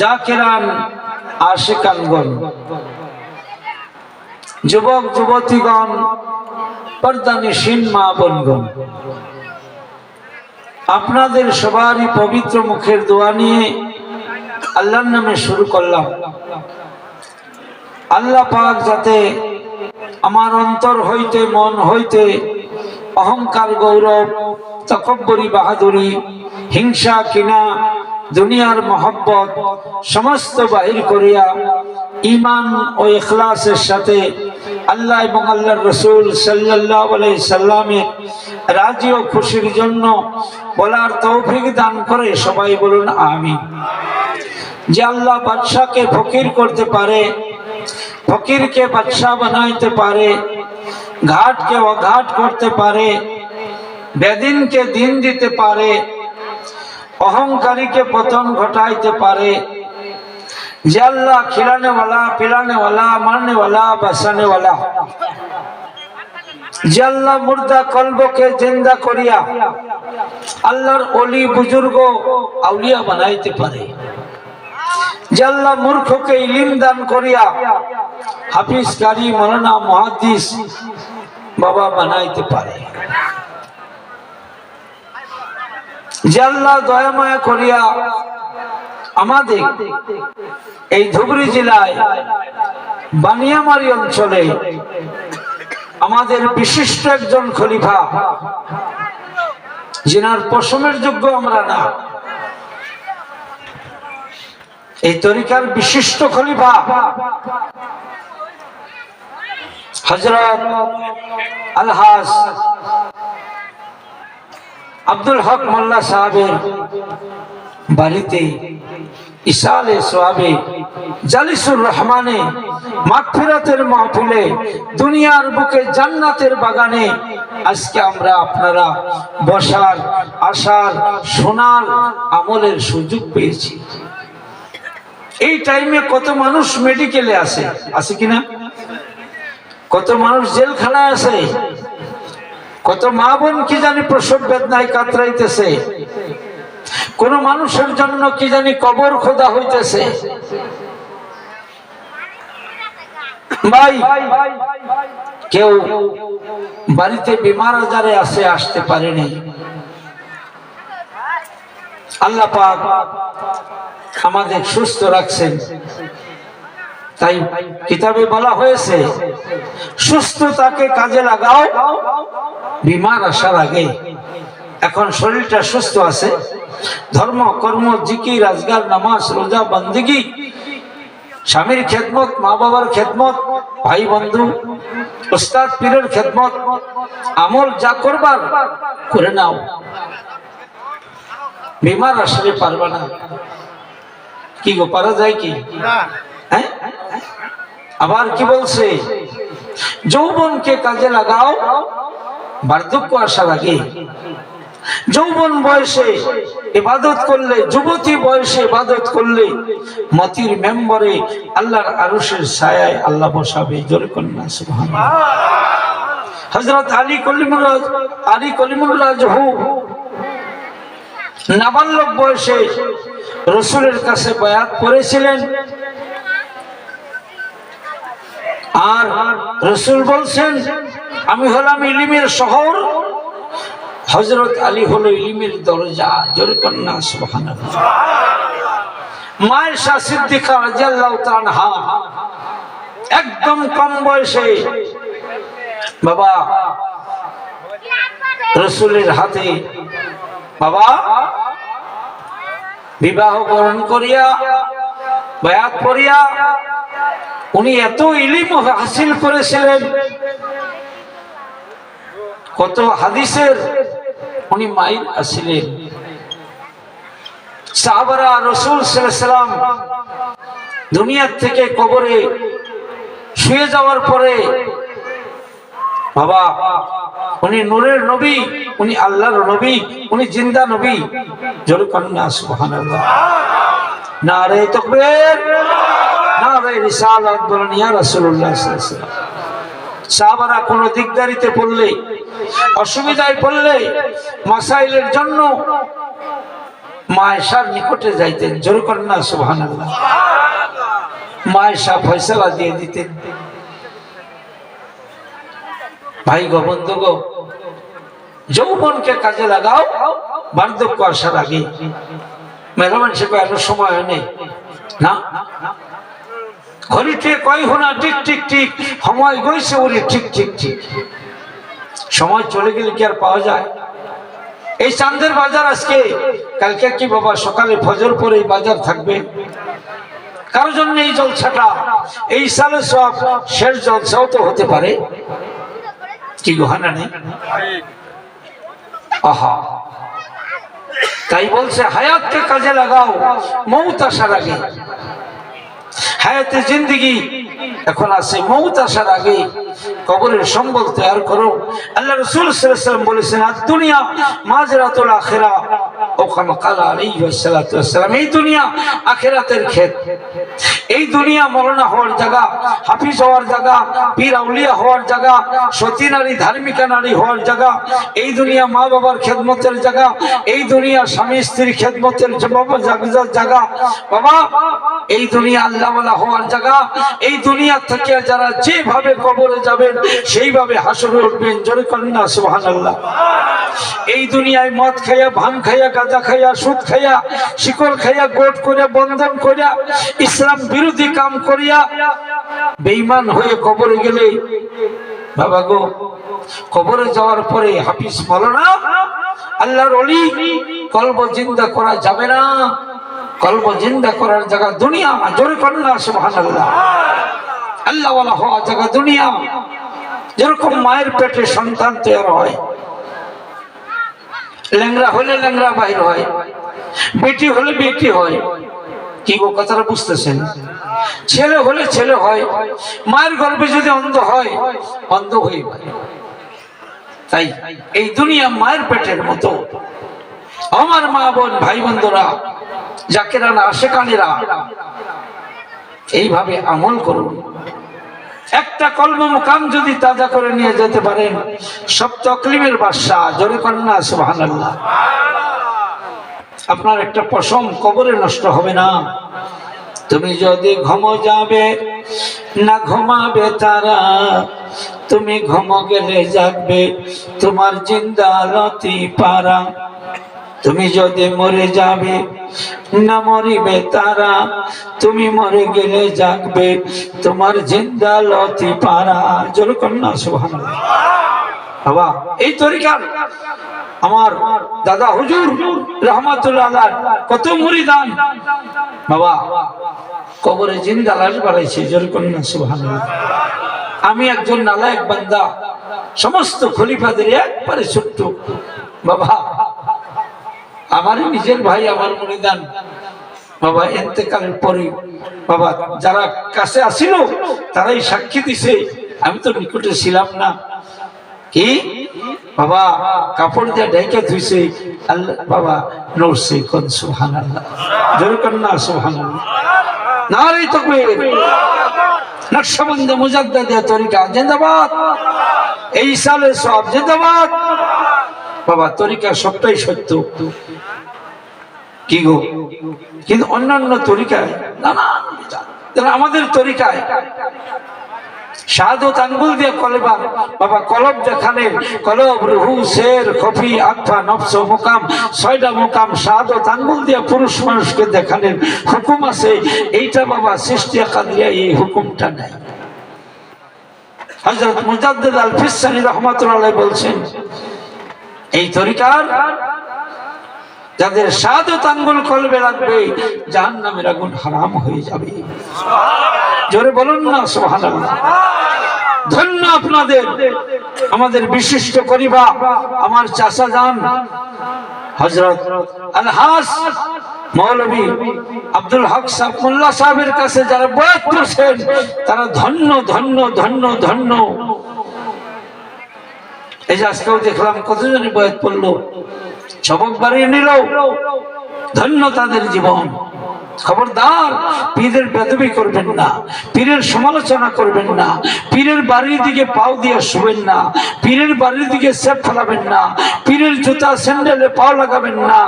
জাকিরান, আশিকানগণ, যুবক যুবতীগণ, পর্দানিশীন মা বোনগণ, আপনাদের সবারই পবিত্র মুখের দোয়া নিয়ে আল্লাহর নামে শুরু করলাম। আল্লাহ পাক যাতে আমার অন্তর হইতে, মন হইতে অহংকার, গৌরব, তকব্বরি, বাহাদুরি, হিংসা, কিনা, দুনিয়ার মহব্বত সমস্ত বাহির করিয়া ঈমান ও ইখলাসের সাথে আল্লাহ এবং আল্লাহর রাসূল সাল্লাল্লাহু আলাইহি সাল্লামের রাজি ও খুশির জন্য বলার তৌফিক দান করে। সবাই বলুন আমিন। যে আল্লাহ বাদশাকে ফকির করতে পারে, ফকিরকে বাদশাহ বানাইতে পারে, ঘাটকে অঘাট করতে পারে, বেদিনকে দিন দিতে পারে, অহংকারীকে পতন ঘটাইতে পারে, যে আল্লাহ খিলানে ওয়ালা, পিলানে ওয়ালা, মারনে ওয়ালা, বাসানে ওয়ালা, যে আল্লাহ মুর্দা কলবকে জিন্দা করিয়া আল্লাহর ওলি বুজুর্গ আউলিয়া বানাইতে পারে, যে আল্লাহ মূর্খকে ইলম দান করিয়া হাফিজ, কারি, মাওলানা, মুহাদ্দিস বাবা বানাইতে পারে, যে আল্লাহ দয়া মায়া করিয়া আমাদের এই ধুবড়ী জেলায় বানিয়ামারি অঞ্চলে আমাদের বিশিষ্ট একজন খলিফা, যিনার পশমের যোগ্য আমরা না, এই তরিকার বিশিষ্ট খলিফা হযরত আলহাজ আব্দুল হক মোল্লা সাহেবের বাড়িতে ইসালে সোয়াবে জালিসুর রহমানে মাগফিরাতের মাহফিলে দুনিয়ার বুকে জান্নাতের বাগানে আজকে আমরা আপনারা বসার, আসার, শোনার, আমলের সুযোগ পেয়েছি। এই টাইমে কত মানুষ মেডিকেলে আছে কিনা, কত মানুষ জেলখানায় আছে, কত মা বোন কি জানি প্রসব বেদনায় কাতরাইতেছে, কোন মানুষের জন্য কি জানি কবর খোদা হইতেছে। ভাই, কেউ বাড়িতে বিমার আজারে আছে, আসতে পারেনি। আল্লাহ পাক আমাদের সুস্থ রাখছেন। তাই কিতাবে বলা হয়েছে সুস্থতাকে কাজে লাগাও বিমার আসার আগে। এখন শরীরটা সুস্থ আছে, ধর্ম, কর্ম, জিকির, আজগার, নামাজ, রোজা, বন্দেগী, স্বামীর খেদমত, মা বাবার খেদমত, ভাই বন্ধু, উস্তাদ পীরের খেদমত, আমল যা করবার করে নাও। বিমার আসলে পারবা না। কি গো, পারা যায় কি? হ্যাঁ, আবার কি বলছে, যৌবনকে কাজে লাগাও বার্ধক্য আসার আগে। যৌবন বয়সে ইবাদত করলে, যুবতী বয়সে ইবাদত করলে মতির মেম্বরে আল্লাহর আরশের ছায়ায় আল্লাহ বসাবে। জোরে কন্যা সুবহানাল্লাহ। হযরত আলী কলিমুল্লাহ জহু নাবালক বয়সে রাসূলের কাছে বায়াত করেছিলেন, আর রাসূল বলছেন আমি হলাম ইলমের শহর, হযরত আলী হলো ইলমের দরজা। জোরে কন্যা সুবহানাল্লাহ। মায়েশা সিদ্দিকা রাদিয়াল্লাহু তাআলা আনহা একদম কম বয়সে বাবা রাসূলের হাতে বাবা বিবাহ বরণ করিয়া বায়াত করিয়া উনি এত ইলম হাসিল করেছিলেন, কত হাদিসের উনি মাইল আসিলেন। সাহাবারা রাসূল সাল্লাল্লাহু আলাইহি সাল্লাম দুনিয়ার থেকে কবরে শুয়ে যাওয়ার পরে বাবা উনি নূরের নবী, উনি আল্লাহর নবী, উনি জিন্দা নবী। জোরে কন্যা সুবহানাল্লাহ। নারে তাকবীর, নারে রিসালাত, বলেন ইয়া রাসূলুল্লাহ সাল্লাল্লাহু আলাইহি ওয়াসাল্লাম। সাহাবারা কোনো দিকদারিতে পড়লে, অসুবিধায় পড়লে, মাসাইলের জন্য মা আয়েশার নিকটে যাইতেন, জোর করেন না সুবহানাল্লাহ। মা আয়েশা ফয়সালা দিয়ে দিতেন। ভাই গো, বন্ধু গো, যৌবনকে কাজে লাগাও বার্ধক্য আসার আগে। মেহমান সে এত সময় নেই না, ঘড়িতে কয় হোনা টিক টিক টিক, সময় গইছে ওরে ঠিক ঠিক ঠিক। সময় চলে গেলে কি আর পাওয়া যায়? এই চাঁদের বাজার আজকে, কালকে কি বাবা সকালে ফজর পরে এই বাজার থাকবে? কারোর জন্য এই জলসাটা, এই সালে সব শেষ জলসাও তো হতে পারে, কি গহনা নেই? আহা, তাই বলছে হায়াতকে কাজে লাগাও মৌত আসার আগে। হায়াতে জিন্দেগি এখন আছে, মৌত আসার আগে কবরের সম্বল তৈরি করো। আল্লাহ রাসূল সাল্লাল্লাহু আলাইহি ওয়াসাল্লাম বলেছেন, আদ-দুনিয়া মাজরাতুল আখিরা, ও কামা ক্বালা আলাইহি ওয়াসাল্লাতু ওয়াসসালাম, এই দুনিয়া আখিরাতের ক্ষেত। এই দুনিয়া মরনা হওয়ার জায়গা, হাফিজ হওয়ার জায়গা, পীর আউলিয়া হওয়ার জায়গা, সতী নারী ধার্মিকা নারী হওয়ার জায়গা। এই দুনিয়া মা বাবার খেদমতের জায়গা। এই দুনিয়া স্বামী স্ত্রীর খেদমতের জায়গা। বাবা, এই দুনিয়া আল্লাহওয়ালা হওয়ার জায়গা। এই দুনিয়া থেকে যারা যেভাবে কবরে যাবেন সেইভাবে হাসরে উঠবেন, জোরে করেন না সুবহানাল্লাহ। এই দুনিয়ায় মদ খাইয়া, ভাঙ খাইয়া, গাঁজা খাইয়া, সুদ খাইয়া, শিকল খাইয়া, গোট করিয়া, বন্ধন করিয়া, ইসলাম বিরোধী কাম করিয়া বেঈমান হয়ে কবরে গেলে বাবা গো, কবরে যাওয়ার পরে হাফিজ বলো না আল্লাহর ওলি, কলব জিন্দা করা যাবে না। কলব জিন্দা করার জায়গা দুনিয়া, জোরে করেন না সুবহানাল্লাহ। আল্লাহওয়ালা হওয়া জায়গা দুনিয়া। যেরকম মায়ের পেটে সন্তান তৈরি হয়, ল্যাংরা হলে ল্যাংরা বাইর হয়, বেটি হলে বেটি হয়, কি গো কথাটা বুঝতেছেন? ছেলে হলে ছেলে হয়, মায়ের গর্ভে যদি অন্ধ হয়, অন্ধ হয়ে যায়। তাই এই দুনিয়া মায়ের পেটের মতো। আমার মা বোন ভাই বন্ধুরা, জাকেরানা আশেকানেরা, এইভাবে আমল করুন। একটা কলম মুকাম যদি তাজা করে নিয়ে যেতে পারেন, সব তকলিমের বাদশা, জোরে করেন না সুবহানাল্লাহ। আপনার একটা পশম কবরে নষ্ট হবে না। তুমি যদি ঘুম যাবে না ঘুমাবে তারা, তুমি ঘুম গেলে জাগবে তোমার জিন্দালতি পারা। তুমি যদি মরে যাবে না মরিবে তারা, তুমি মরে গেলে জাগবে তোমার জিন্দালতি পারা। জোরে করেন না সুবহানাল্লাহ। বাবা, এই তরিকার আমার দাদা হুজুর রহমাতুল্লাহ আলাইহি কত মুরিদান বাবা কবরে জিন্দা লাশ বানাইছে, জোরে করেন না সুবহানাল্লাহ। আমি একজন নালায়েক বান্দা, সমস্ত খলিফাদের একবারে ছোট্ট বাবা, আমার নিজের ভাই, আমার মুরিদান বাবা ইন্তেকালের পরে বাবা যারা কাছে আসিল তারাই সাক্ষী দিছে, আমি তো নিকটে ছিলাম না। কি বাবা কাপড় দিয়ে ঢেকে ধুইছে, আল্লাহ বাবা নড়ছে, কোন সুবহানাল্লাহ, জোরে করেন না সুবহানাল্লাহ। নারে তাকবীর, নকশবন্দি মুজাদ্দিদ তরিকা জিন্দাবাদ, এই সালে সব জিন্দাবাদ। বাবা তরিকা সবটাই সত্য, কি গো, কিন্তু অন্যান্য তরিকায় নানান বিচার। আমাদের তরিকায় শাহাদত আঙ্গুল দিয়ে কলেবা বাবা, কলব যেখানে কলব রুহু শের খফি আত্মা নফস মুকাম, ছয়টা মুকাম শাহাদত আঙ্গুল দিয়ে পুরুষ মানুষকে দেখানোর হুকুম আছে। এইটা বাবা সৃষ্টিয়া কাদিয়া এই হুকুমটা নাই। হযরত মুজাদ্দিদ আল ফিসানি রাহমাতুল্লাহ আলাইহি বলছেন, এই তরিকার যাদের শাহাদত আঙ্গুল কলবে লাগবে জাহান্নামের আগুন হারাম হয়ে যাবে। জোরে বলুন না সুবহানাল্লাহ। ধন্য আপনাদের, আমাদের বিশিষ্ট করিবা আমার চাচা জান হযরত আলহাজ মৌলভী আব্দুল হক সাহেব মোল্লা সাহেবের কাছে যারা বয়াত করছেন তারা ধন্য ধন্য ধন্য ধন্য। এই যে আজকেও দেখলাম কতজনই বয়াত পড়লো, সবক বাড়িয়ে নিল, ধন্য তাদের জীবন। খবরদার পীরের বেদবি করবেন না, পীরের সমালোচনা করবেন না, পীরের বাড়ির দিকে পাও দিয়ে শুবেন না, পীরের বাড়ির দিকে সেপ ফেলাবেন না, পীরের জুতা স্যান্ডেলে পাও লাগাবেন না,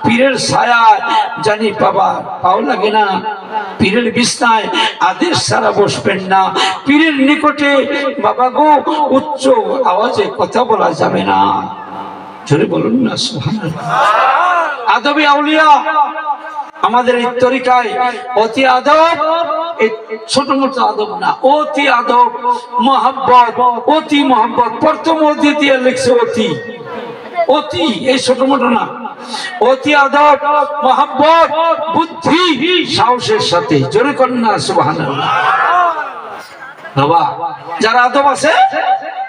পীরের ছায়ায় জানি বাবা পাও লাগে না, পীরের বিছনায় আদেশ ছাড়া বসবেন না, পীরের নিকটে বাবা গো উচ্চ আওয়াজে কথা বলা যাবে না। জোরে বলুন না সুবহানাল্লাহ। আদবে আউলিয়া আমাদের এই তরিকায় অতি আদব, ছোট মোটো আদব না, অতি আদব, মহব্বত, অতি মহব্বত। প্রথম অতি দিয়ে লিখছে অতি, অতি এই ছোট মোটো না, অতি আদব, মহব্বত, বুদ্ধি, সাহসের সাথে। জোরে করেন না সুবহানাল্লাহ। বাবা যার আদব আছে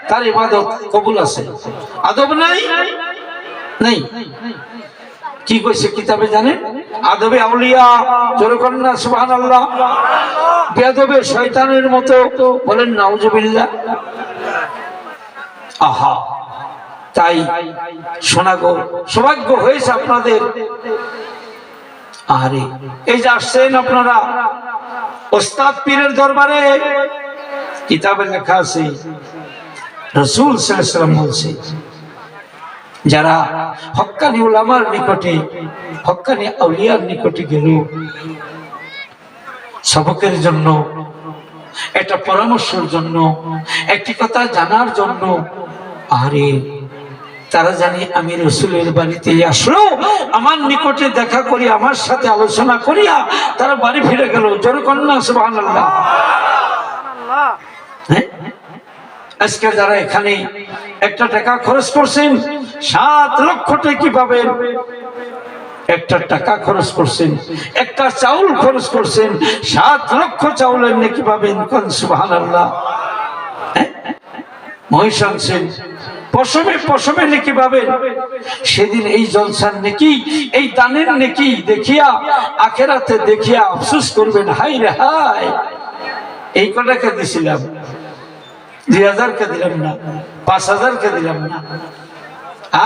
তার ইবাদত কবুল আছে, আদব নাই নাই। কি কইছে কিতাবে জানেন? আদবে আউলিয়া, জোরে করেন না সুবহানাল্লাহ। বেয়াদবে শয়তানের মতো, বলেন নাউজুবিল্লাহ। আহা, তাই শোনা গো, সৌভাগ্য হয়েছে আপনাদের। আরে এই যে আসছেন আপনারা ওস্তাদ পীরের দরবারে, কিতাবে লেখা আছে রাসূল সাল্লাল্লাহু আলাইহি ওয়াসাল্লাম বলছে, যারা হক্কানি উলামার নিকটে, হক্কানি আউলিয়ার নিকটে গেল সবকের জন্য, একটা পরামর্শের জন্য, একটি কথা জানার জন্য, আরে তারা জানি আমি রাসূলের বাড়িতে আসলো, আমার নিকটে দেখা করি, আমার সাথে আলোচনা করিয়া তারা বাড়ি ফিরে গেল। জোরে কন্যা সুবহানাল্লাহ। আজকে যারা এখানে একটা টাকা খরচ করছেন, 7 লক্ষ টাকা পাবেন। একটা টাকা খরচ করছেন, একটা চাউল খরচ করছেন, 7 লক্ষ চাউলের নেকি পাবেন। কোন সুবহানাল্লাহ। মহিষ আনছেন, পশমে পশমে নেকি পাবেন। সেদিন এই জলসার নেকি, এই দানের নেকি দেখিয়া আখিরাতে দেখিয়া আফসোস করবেন, হাই রে হাই, এই কটাকে দিছিলাম, 2000 কে দিলাম না, 5000 কে দিলাম না।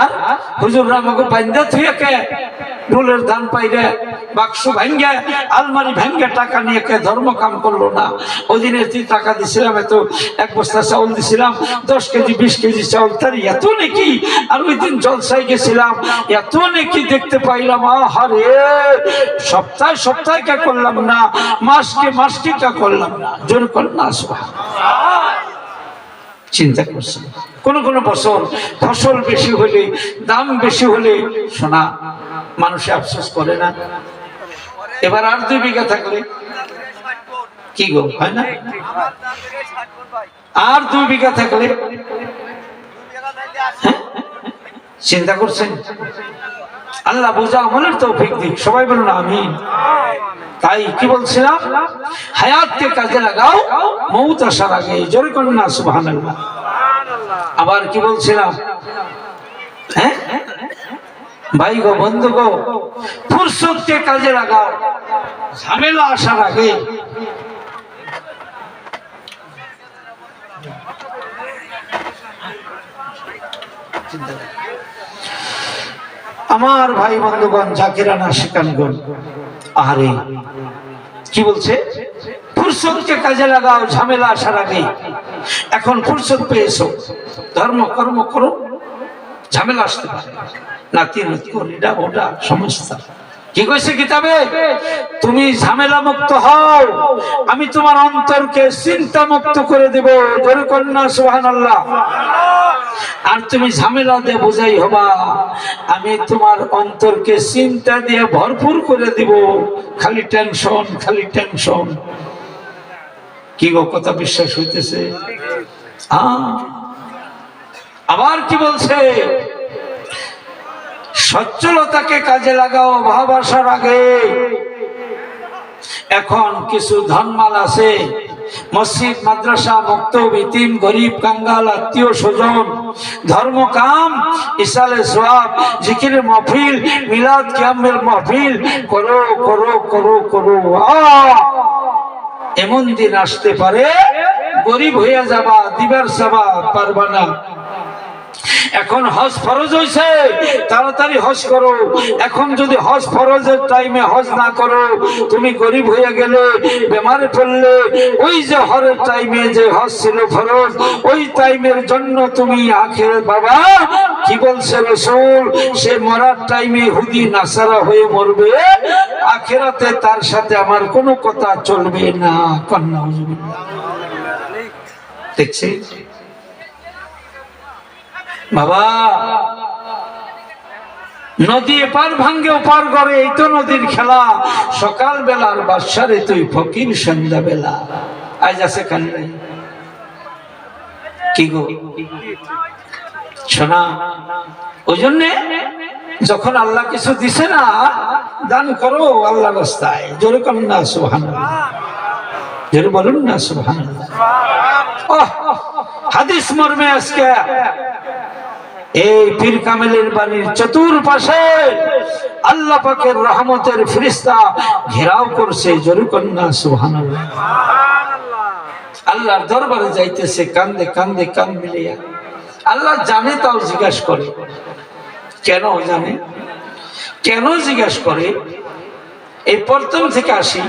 আর হুজুররা আমাকে বান্দা থুয়ে কে ডোলের দান পাইরে বাক্স ভাঙ্গে আলমারি ভাঙ্গে টাকা নিয়ে কে ধর্ম কাম করলো না। ওই দিনে টাকা দিছিলাম, এত 1 বস্তা চাউল দিছিলাম, 10 কেজি 20 কেজি চাউল, তার এত নাকি। আর ওই দিন জলসায় গেছিলাম, এত নাকি দেখতে পাইলাম। আহারে, সপ্তাহে সপ্তাহে কে করলাম না, মাসকে মাসকে কে করলাম না। জোর কর না সুবহানাল্লাহ। চিন্তা করছেন কোন কোন বছর ফসল বেশি হলে, দাম বেশি হলে সোনা মানুষে আফসোস করে না? এবার আর 2 বিঘা থাকলে কি গো, হয় না? আর 2 বিঘা থাকলে চিন্তা করছেন? আল্লাহ বোঝা আমলের তৌফিক দিক। সবাই বলুন আমিন। তাই কি বলছিলাম, হায়াতকে কাজে লাগাও মউত আসার আগে। জোরে করুন না সুবহানাল্লাহ। আবার কি বলছিলাম, হ্যাঁ ভাই গো, বন্ধু গো, ফুরসতকে কাজে লাগাও ঝামেলা আসার আগে। আমার ভাই বন্ধুগণ, জাকিরানা শিকানগণ, আরে কি বলছে, ফুরসতকে কাজে লাগাও ঝামেলা আসার আগে। এখন ফুরসত পেয়েছো, ধর্ম কর্ম করো, ঝামেলা আসতে পারে, নাতি এটা ওটা সমস্যা। কি কইছে কিতাবে, তুমি ঝামেলা মুক্ত হও, আমি তোমার অন্তরকে চিন্তা মুক্ত করে দেব। জোরে কন্যা সুবহানাল্লাহ। আর তুমি ঝামেলা দিয়ে বোঝাই হবা, আমি তোমার অন্তরকে চিন্তা দিয়ে ভরপুর করে দিব। খালি টেনশন, খালি টেনশন। কি গো, কথা বিশ্বাস হইতেছে? আবার কি বলছে, সচ্ছলতাকে কাজে লাগাও ভাব আসার আগে। এখন কিছু ধনমাল আছে, মসজিদ, মাদ্রাসা, মক্তব, ইতিম, গরিব, কাঙ্গাল, আত্মীয় স্বজন, ধর্ম কাম, ইসালে সওয়াব, জিকিরের মাহফিল, মিলাদ কিয়ামের মাহফিল করো করো করো করো। এমন দিন আসতে পারে গরিব হয়ে যাবা, দিবার চাবা পারবা না। এখন হজ ফরজ হয়েছে, তাড়াতাড়ি হজ করো। এখন যদি হজ ফরজের টাইমে হজ না করো, তুমি গরিব হয়ে গেলে, বেমারে পড়লে, ওই যে হজের টাইমে যে হজ ছিল ফরজ, ওই টাইমের জন্য তুমি আখিরাত বাবা কি বলছে রাসূল, সে মরার টাইমে হুদি নাসারা হয়ে মরবে, আখিরাতে তার সাথে আমার কোনো কথা চলবে না। কন্যা দেখছি বাবা, নদী এপার ভাঙ্গে ওপার করে, এই তো নদীর খেলা। সকাল বেলার বাদশারে তুই ফকির সন্ধ্যা বেলা। আজ আছে কাল নাই, কি গো শোনা। ওই জন্যে যখন আল্লাহ কিছু দিছে না, দান করো আল্লাহ রাস্তায়। জোরে করেন না সুবহানাল্লাহ, জোরে বলুন না সুবহানাল্লাহ। হাদিস মর্মে আজকে এই পীর কামেলের বাড়ির চতুর্পাশে আল্লাহ পাকের রহমতের ফেরেশতা ঘেরাও করছে। জোরে করেন না সুবহানাল্লাহ। আল্লাহর দরবারে যাইতেছে কান্দে কান্দে কান মিলিয়া। আল্লাহ জানে, তাও জিজ্ঞাসা করে। কেন জানে? কেন জিজ্ঞাসা করে? এই প্রথম থেকে আসি,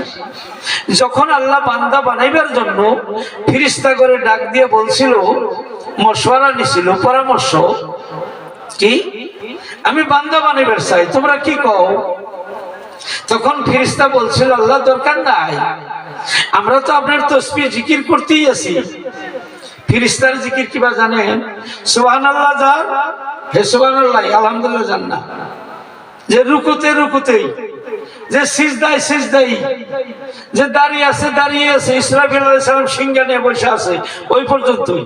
যখন আল্লাহ বান্দা বানাইবার জন্য ফেরেশতা করে ডাক দিয়ে বলছিল, মশওয়ারা নিছিল, পরামর্শ কি, আমি বান্দা বানাইবার চাই, তোমরা কি কও? তখন ফেরেশতা বলছিল, আল্লাহ দরকার নাই, আমরা তো আপনার তাসবিহ জিকির করতেই আছি। ফেরেশতার জিকির কিবা জানেন? সুবহানাল্লাহ যার, হে সুবহানাল্লাহ, আলহামদুলিল্লাহ জান না, যে রুকুতে রুকুতেই, যে সিজদায় সিজদাই, যে দাঁড়িয়ে আছে দাঁড়িয়ে আছে, ইসরাফিল আলাইহিস সালাম সিংহা নিয়ে বসে আছে, ওই পর্যন্তই।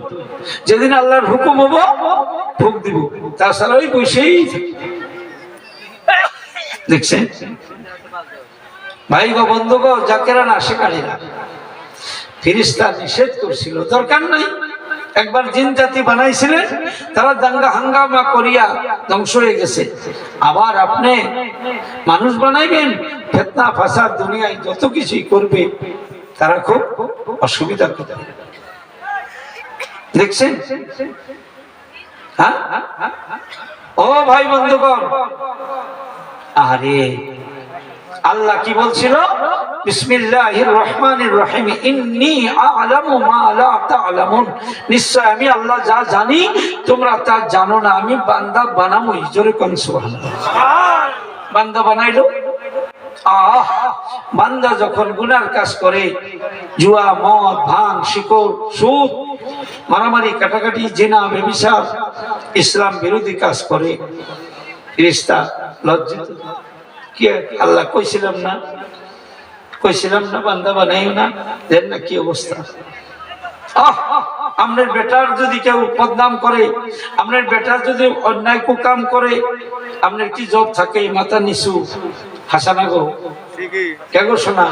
যেদিন আল্লাহর হুকুম হবো ফুক দিব, তাছাড়া ওই বসেই। দেখছেন ভাই গো, বন্ধু গো, জাকেরা না শেখালিরা, ফেরেশতা নিষেধ করছিল, দরকার নাই। একবার জিন জাতি বানাইছিলেন, তারা দাঙ্গা হাঙ্গামা করিয়া ধ্বংস হয়ে গেছে। আবার আপনি মানুষ বানাইবেন, ফিতনা ফাসাদ দুনিয়ায় যত কিছুই করবে, তারা খুব অসুবিধা করবে। দেখছেন? হ্যাঁ ও ভাই বন্ধুগণ, আরে আল্লাহ কি বলছিল? বিসমিল্লাহির রহমানির রহিম, ইন্নী আ'লামু মা লা তা'লামুন, নিশ্চয় আমি আল্লাহ যা জানি তোমরা তা জানো না, আমি বান্দা বানামই। জোরে কোন সুবহানাল্লাহ। বান্দা বানাইলো। বান্দা যখন গুনার কাজ করে, জুয়া, মদ, ভাঙ, শিকড়, সুদ, মারামারি, কাটাকাটি, জিনা, ব্যভিচার, ইসলাম বিরোধী কাজ করে, ফেরেশতা লজ্জিত। কি আল্লাহ কইছিলাম না বান্দা বানাইও না? দেন না কি অবস্থা। আপনার বেটার যদি কেউ বদনাম করে, আপনার বেটার যদি অন্যায় কুকাম করে, আপনার কি জব থাকে? মাথা নিচু, হাসানা গো, কে গো শোনা?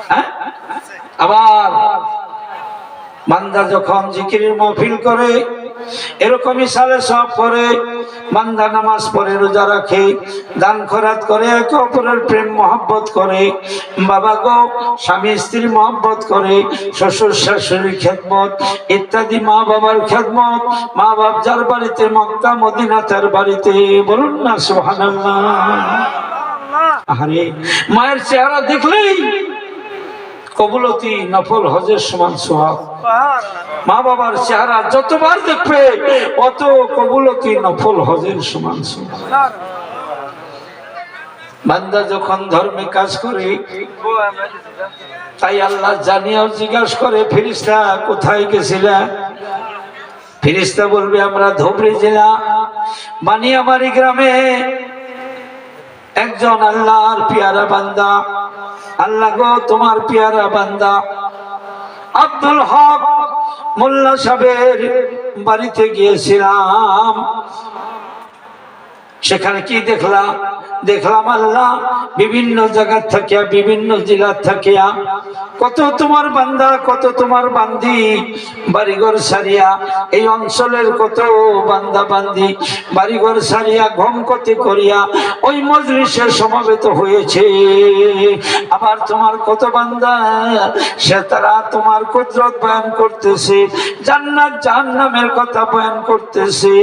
হ্যাঁ, আবার বান্দা যখন জিকিরের মাহফিল করে, এরকমই সালে সব করে, বান্দা নামাজ পড়ে, রোজা রাখে, দান খয়রাত করে, একে অপরের প্রেম মহব্বত করে, বাবা গো স্বামী স্ত্রী মহব্বত করে, শ্বশুর শাশুড়ির খেদমত ইত্যাদি, মা বাবার খেদমত, মা বাপ যার বাড়িতে, মক্কা মদিনা তার বাড়িতে। বলুন না সুবহানাল্লাহ। আরে মায়ের চেহারা দেখলেই কবুলতি নফল হজের সমান সওয়াব। মা বাবার চেহারা যতবার দেখবে, অত কবুলতি নফল হজের সমান সওয়াব। বান্দা যখন ধর্মে কাজ করে, তাই আল্লাহ জানিয়াও জিজ্ঞাসা করে, ফেরেশতা কোথায় গেছিলা? ফেরেশতা বলবে, আমরা ধবরি জেলা বানিয়ামারি গ্রামে একজন আল্লাহর পেয়ারা বান্দা, আল্লাহ গো তোমার পেয়ারা বান্দা আব্দুল হক মোল্লা সাহেবের বাড়িতে গিয়েছিলাম। সেখানে কি দেখলাম? দেখলাম আল্লাহ বিভিন্ন জায়গা থেকে, বিভিন্ন জেলা থেকে কত তোমার বান্দা, কত তোমার বান্দি বাড়িঘর সারিয়া, এই অঞ্চলের কত বান্দা বান্দি বাড়িঘর সারিয়া ঘুম কতে করিয়া ওই মজলিসে সমবেত হয়েছে। আবার তোমার কত বান্দা সে তারা তোমার কুদরত বয়ান করতেছে, জান্নাত জাহান্নামের কথা বয়ান করতেছে।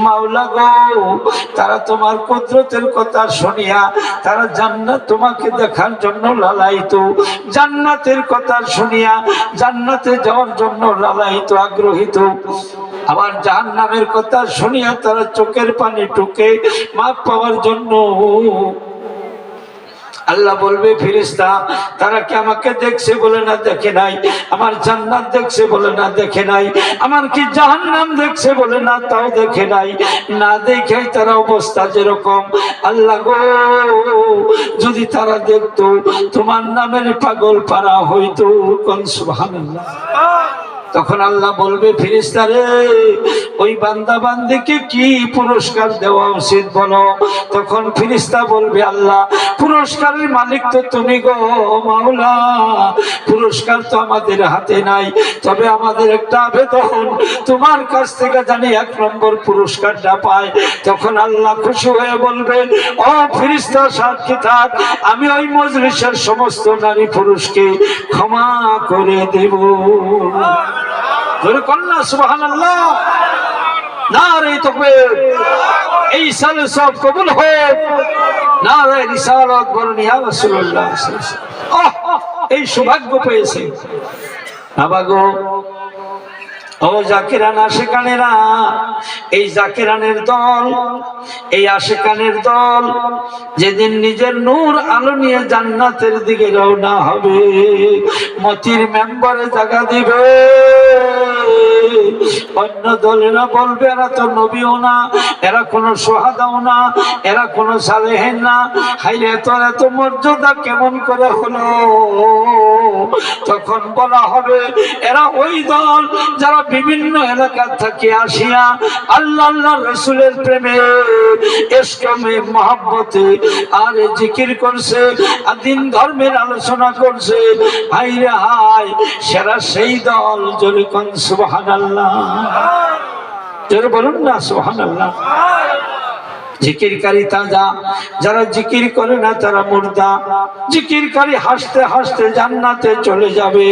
মাওলা গো, তারা তোমার কুদরতের কথা শুনিয়া তারা জান্নাত তোমাকে দেখার জন্য লালায়িত, জান্নাতের কথা শুনিয়া জান্নাতে যাওয়ার জন্য লালায়িত, আগ্রহীত। আবার জাহান্নামের কথা শুনিয়া তারা চোখের পানি টুকে মাপ পাওয়ার জন্য। আল্লাহ বলবে ফেরেশতা, তারা কি আমাকে দেখছে বলে না দেখে নাই? আমার জান্নাত দেখছে বলে না দেখে নাই? আমার কি জাহান্নাম দেখছে বলে না তাও দেখে নাই? না দেখে তারা অবস্থা যেরকম, আল্লাহ গো, যদি তারা দেখতো তোমার নামের পাগল পারা হইতো। কোন সুবহানাল্লাহ। তখন আল্লাহ বলবে ফেরেশতা রে, ওই বান্দা বান্দিকে কি পুরস্কার দেওয়া উচিত বলো? তখন ফেরেশতা বলবে আল্লাহ, পুরস্কারের মালিক তো তুমি গো মাওলা, পুরস্কার তো আমাদের হাতে নাই, তবে আমাদের একটা আবেদন, তোমার কাছ থেকে জানি 1 নম্বর পুরস্কারটা পাই। তখন আল্লাহ খুশি হয়ে বলবেন, ও ফেরেশতা সাক্ষী থাক, আমি ওই মজলিসের সমস্ত নারী পুরুষকে ক্ষমা করে দেব। কন্যা সুবহানাল্লাহ, নারে তাকবীর, এই সাল সব কবুল হোক, নারে রিসালাত বলুন ইয়া রাসূলুল্লাহ। এই সৌভাগ্য পেয়েছে বাবা গো। ও জাকিরান আশিকানেরা, এই জাকিরানের দল, এই আশিকানের দল যেদিন নিজের নূর আলো নিয়ে জান্নাতের দিকে রওনা হবে, মতির মেম্বারে জায়গা দিবে। অন্য দলেরা বলবে এরা তো নবীও না, এরা কোনো সোহাদাও না, এরা কোনো সালেহিন না, হাইরে তোর এত মর্যাদা কেমন করে হলো? তখন বলা হবে এরা ওই দল যারা বিভিন্ন এলাকা থেকে আসিয়া আল্লাহ আল্লাহ রাসূলের প্রেমে, ইশকে মহব্বতে আর জিকির করছে, আদিন ধর্মের আলোচনা করছে। হাইরে হায়, সেরা সেই দল। জোরে কোন সুবহানাল্লাহ, জোরে বলুন না সুবহানাল্লাহ। জিকিরকারী তাজা, যারা জিকির করে না তারা মুর্দা। জিকিরকারী হাসতে হাসতে জান্নাতে চলে যাবে।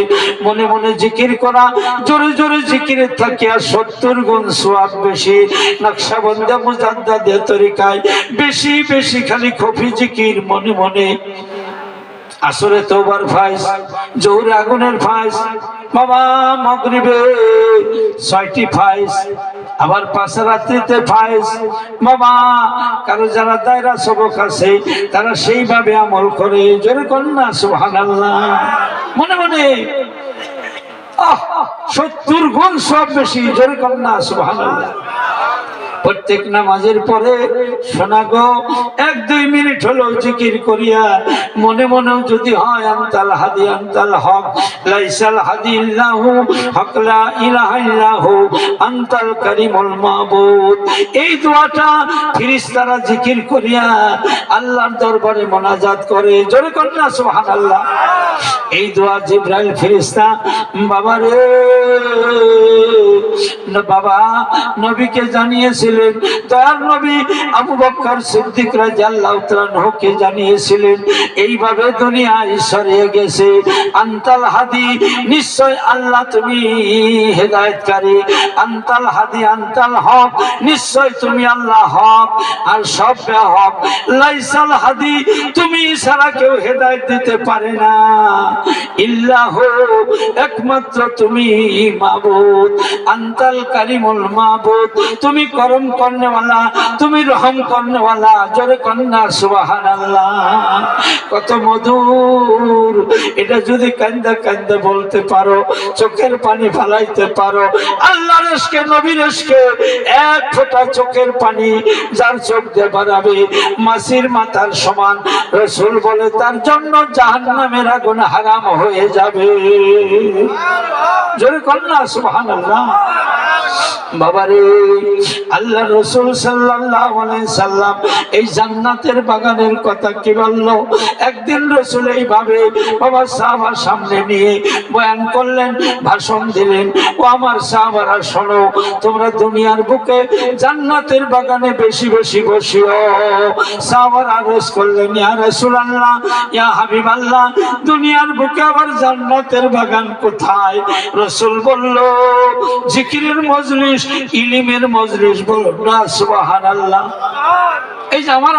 মনে মনে জিকির করা, জোরে জোরে জিকিরের থাকিয়া 70 গুণ সওয়াব বেশি। নকশবন্দে মুজাদ্দিদের তরিকায় বেশি বেশি খালি খফি জিকির মনে মনে। আসরে তওবার ফাইজ, জোহরে আগুনের ফাইজ, বাবা মাগরিবে 6টি ফাইজ, আবার 5 রাত্রিতে ফাইজ। বাবা কারো যারা দায়রা সবক আছে তারা সেইভাবে আমল করে। জোরে কন্যা সুবহানাল্লাহ। মনে মনে 70 গুণ সব বেশি। জোরে কন্যা সুবহানাল্লাহ। প্রত্যেক নামাজের পরে শোনা গো 1-2 মিনিট হলো জিকির করিয়া মনে মনেও যদি হয় আনতাল হাদি আনতাল হক, লাইসাল হাদি ইল্লাহু হক, লা ইলাহা ইল্লাহু আনতাল কারীমুল মাবুদ। এই দোয়াটা ফেরেশতারা জিকির করিয়া আল্লাহর দরবারে মোনাজাত করে। জোরে কন্যা সুবহানাল্লাহ। এই দোয়া জিবরাইল ফেরেশতা বাবারে বাবা নবীকে জানিয়েছিলেন, দয়ার নবী আবু বকর সিদ্দিক রাদিয়াল্লাহু তাআলা আনহুকে জানিয়েছিলেন। এইভাবে দুনিয়ায় ছড়িয়ে গেছে, আনতাল হাদি, নিশ্চয় আল্লাহ তুমি হেদায়েতকারী, আনতাল হাদি আনতাল হক, নিশ্চয় তুমি আল্লাহ হক আর সব হক, লাইসাল হাদি, তুমি ছাড়া কেউ হেদায়েত দিতে পারে না, ইল্লাহু, একমাত্র তুমি মাবুদ, আনতাল কারীমুল মাবুদ, তুমি করম করনে वाला, তুমি রহম করনে वाला। জোরে কন্যা সুবহানাল্লাহ। কত মধুর! এটা যদি কান্দা কান্দা বলতে পারো, চোখের পানি ফেলাইতে পারো, আল্লাহর ইশকে নবীর ইশকে 1 ফোঁটা চোখের পানি যার চোখ দিয়ে বাড়াবে মাছির মাথার সমান, রাসূল বলে তার জন্য জাহান্নামের আগুন হারাম হয়ে যাবে। জোরে কন্যা সুবহানাল্লাহ। বাবারে আল্লাহ রাসূল সাল্লাল্লাহু আলাইহি সাল্লাম এই জান্নাতের বাগানের কথা কি বললো? একদিন রাসূল এইভাবে বাবা সাহাবার সামনে নিয়ে বয়ান করলেন, ভাষণ দিলেন। ও আমার সাহাবারা শোনো, তোমরা দুনিয়ার বুকে জান্নাতের বাগানে বেশি বেশি বসিও। সাহাবারা আরজ করলেন, ইয়া রাসূলুল্লাহ, ইয়া হাবিবাল্লাহ, দুনিয়ার বুকে আবার জান্নাতের বাগান কোথায়? রাসূল বলল, জিকিরের মজলিস, ইলমের মজলিস। বলো না সুবহানাল্লাহ। এই যে আমার